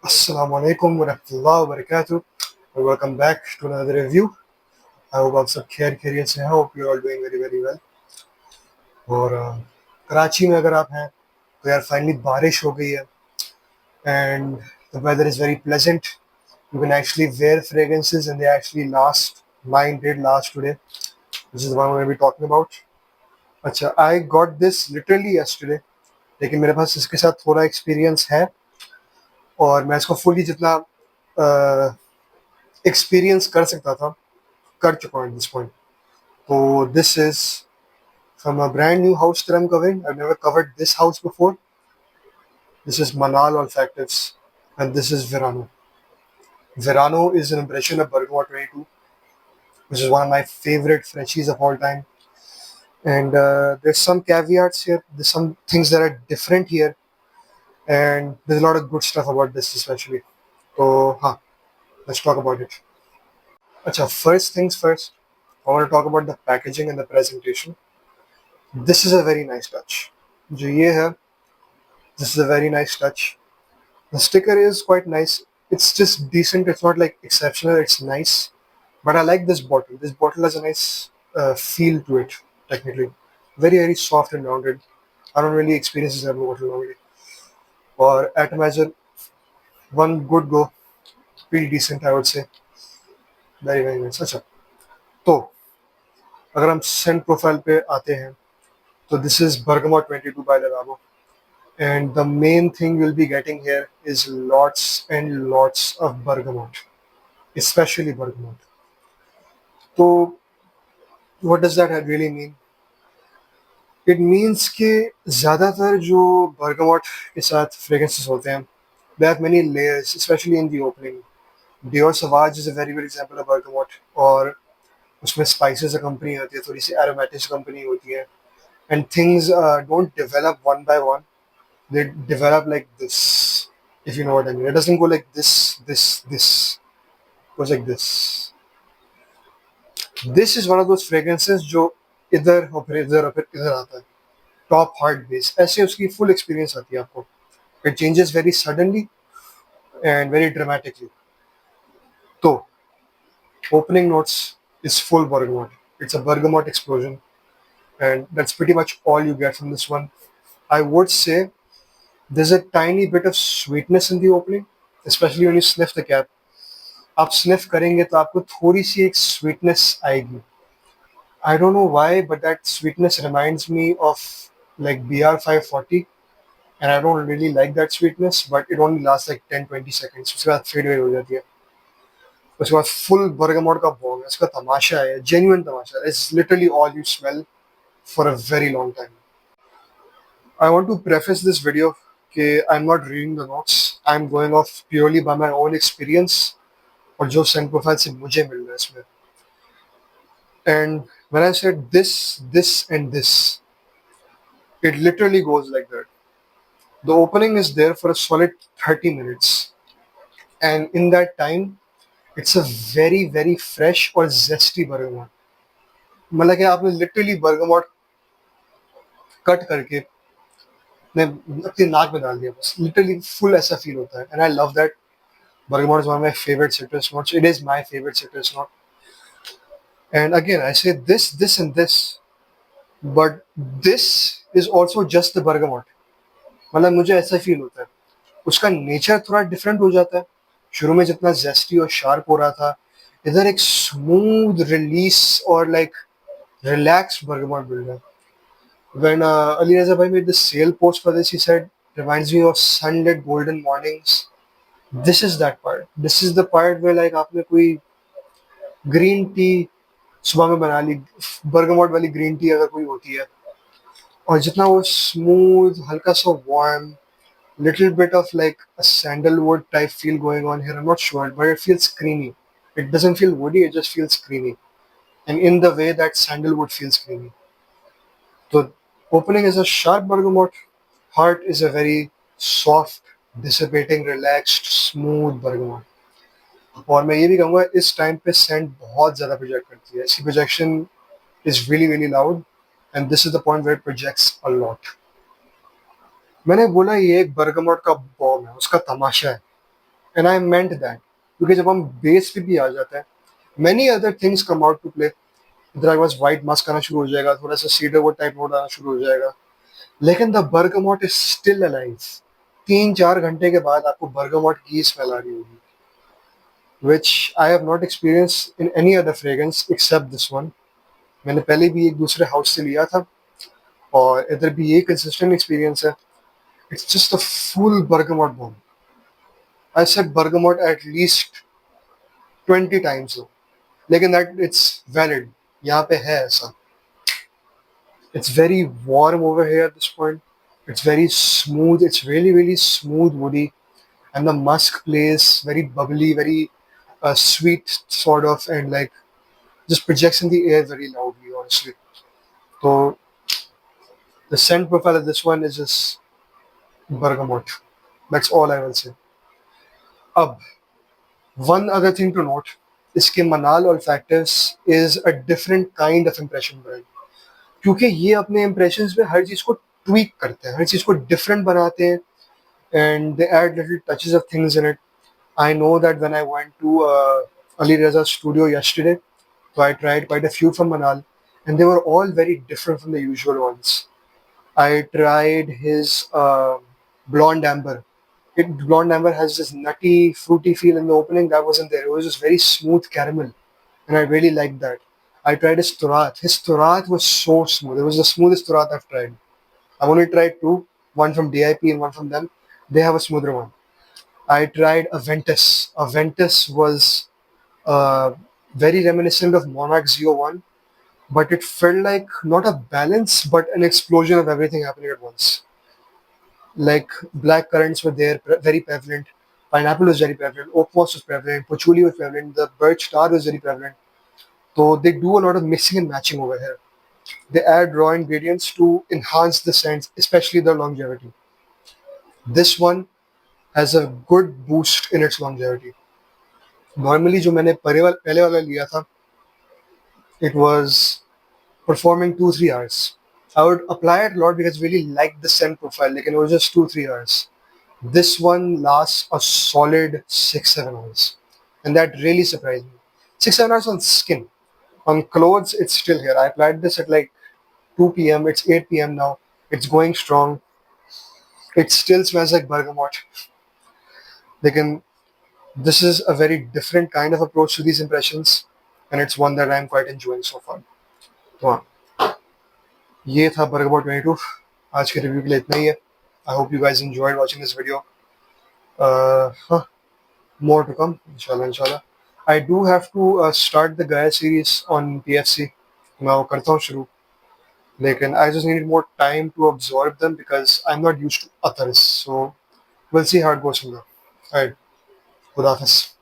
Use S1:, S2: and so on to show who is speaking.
S1: Assalamu alaikum wa rahmatullahi wa barakatuh. Welcome back to another review. I hope आप सब खैर खैरियत से हैं. Hope you are all doing very very well. और कराची में अगर आप हैं तो यार फाइनली बारिश हो गई है and the weather is very pleasant. You can actually wear fragrances and they actually last. Mine did last today. This is the one we're going to be talking about. अच्छा, I got this literally yesterday. लेकिन मेरे पास इसके साथ थोड़ा experience है और मैं इसको फुली जितना एक्सपीरियंस कर सकता था कर चुका हूँ at this point. So this is from a brand new house that I'm covering. I've never covered this house before. This is Manal Olfactives and this is Verano. Verano is an impression of Bergamot 22, which is one of my favorite Frenchies of all time. And there's some caveats here. There's some things that are different here. And there's a lot of good stuff about this especially. So, let's talk about it. Acha, first things first, I want to talk about the packaging and the presentation. This is a very nice touch. जो ये है, this is a very nice touch. The sticker is quite nice. It's just decent. It's not like exceptional. It's nice. But I like this bottle. This bottle has a nice feel to it, technically. Very, very soft and rounded. I don't really experience this type of bottle normally. Or Atomizer, one good go. Pretty decent, I would say. Very, very nice. अच्छा, तो अगर हम scent profile पे आते हैं, तो this is Bergamot 22 by Lavabo. And the main thing you'll be getting here is lots and lots of bergamot, especially bergamot. So, what does that really mean? It means कि ज़्यादातर जो bergamot के साथ fragrances होते हैं, they have many layers, especially in the opening. Dior Sauvage is a very good example of bergamot, और उसमें spices accompany होती है, थोड़ी सी aromatics accompany होती है, and things don't develop one by one. They develop like this, if you know what I mean. It doesn't go like this. It goes like this. This is one of those fragrances जो इधर और फिर इधर और फिर इधर आता है. Top hard base. ऐसे उसकी full experience आती है आपको. It changes very suddenly and very dramatically. So, opening notes is full bergamot. It's a bergamot explosion, and that's pretty much all you get from this one. I would say there's a tiny bit of sweetness in the opening, especially when you sniff the cap. आप sniff करेंगे तो आपको थोड़ी सी एक sweetness आएगी. I don't know why but that sweetness reminds me of like BR540 and I don't really like that sweetness but it only last like 10-20 seconds. उसके बाद fade हो जाती है. उसके बाद फुल बर्गामोट का बॉन्ग है. इसका तमाशा है, जेन्युइन तमाशा. It's literally all you smell for a very long time. I want to preface this video कि I am not reading the notes. I am going off purely by my own experience और जो Saint profile से मुझे मिल रहा है इसमें. And when I said this, and this, it literally goes like that. The opening is there for a solid 30 minutes. And in that time, it's a very, very fresh और zesty bergamot. मतलब कि आपने literally bergamot cut करके अपनी नाक में डाल दिया बस. Literally full ऐसा feel होता है. And I love that. Bergamot is one of my favorite citrus notes. It is my favorite citrus note. And again, I say this, and this. But this is also just the bergamot. मतलब मुझे ऐसा feel होता है. उसका nature थोड़ा different हो जाता है. शुरू में जितना जेस्टी और शार्प हो रहा था, इधर एक स्मूथ रिलीज और लाइक रिलैक्स bergamot मिल रहा है. When Ali Raza Bhai made the sale post for this, he said, reminds me of sunlit golden mornings. This is that part. This is the part where like आपने कोई green tea सुबह में बना ली, bergamot वाली green tea अगर कोई होती है, और जितना वो स्मूथ, हल्का सा warm, little bit of like a sandalwood type feel going on here. I'm not sure, but it feels creamy. It doesn't feel woody, it just feels creamy. And in the way that sandalwood feels creamy. So opening is a sharp bergamot, heart is a very soft, dissipating, relaxed, smooth bergamot. और मैं ये भी कहूँगा इस time पे Saint बहुत ज़्यादा project करती है. इसकी projection is really really loud and this is the point where it projects a lot. मैंने बोला ये एक bergamot का बॉम्ब है, उसका तमाशा है. एंड आई मेंट दैट, क्योंकि जब हम बेस पे भी आ जाता है, many other things come out to play. इधर आपके पास वाइट मस्क आना शुरू हो जाएगा, थोड़ा सा सीडर वुड टाइप नोट आना शुरू हो जाएगा, लेकिन the bergamot is still alive. 3-4 घंटे के बाद आपको बर्गमॉट की स्मेल आ रही होगी, which I have not experience in any other fragrance except this one. मैंने पहले भी एक दूसरे हाउस से लिया था, और इधर भी ये कंसिस्टेंट एक्सपीरियंस है। It's just a full bergamot bomb. I said bergamot at least 20 times now, लेकिन that it's valid, यहाँ पे है ऐसा। It's very warm over here at this point. It's very smooth. It's really really smooth woody, and the musk plays very bubbly, very sweet sort of, and like just projects in the air very loudly. Honestly, so the scent profile of this one is just bergamot. That's all I will say. अब one other thing to note, इसके मनाल olfactives is a different kind of impression brand, क्योंकि ये अपने impressions में हर चीज़ को tweak करते हैं, हर चीज़ को different बनाते हैं, and they add little touches of things in it. I know that when I went to Ali Reza's studio yesterday, so I tried quite a few from Manal, and they were all very different from the usual ones. I tried his blonde amber. Blonde amber has this nutty, fruity feel in the opening that wasn't there. It was just very smooth caramel, and I really liked that. I tried his Turat. His Turat was so smooth. It was the smoothest Turat I've tried. I've only tried two, one from DIP and one from them. They have a smoother one. I tried Aventus. Aventus was very reminiscent of Monarch Z01, but it felt like not a balance, but an explosion of everything happening at once. Like black currants were there, very prevalent. Pineapple was very prevalent. Oak moss was prevalent. Patchouli was prevalent. The birch tar was very prevalent. So they do a lot of mixing and matching over here. They add raw ingredients to enhance the scents, especially the longevity. This one has a good boost in its longevity. Normally, जो मैंने पहले वाला लिया था, it was performing 2-3 hours. I would apply it a lot because I really liked the scent profile. Like, it was just 2-3 hours. This one lasts a solid 6-7 hours, and that really surprised me. 6-7 hours on skin. On clothes, it's still here. I applied this at like 2 p.m. It's 8 p.m. now. It's going strong. It still smells like bergamot. Again, this is a very different kind of approach to these impressions, and it's one that I'm quite enjoying so far. तो हाँ, ये था bergamot 22. आज के review के लिए इतना ही है. I hope you guys enjoyed watching this video. हाँ, more to come, inshallah. I do have to start the Gaia series on PFC. मैं वो करता हूँ शुरू, लेकिन I just needed more time to absorb them because I'm not used to others. So we'll see how it goes from there. Alright, Khudafis.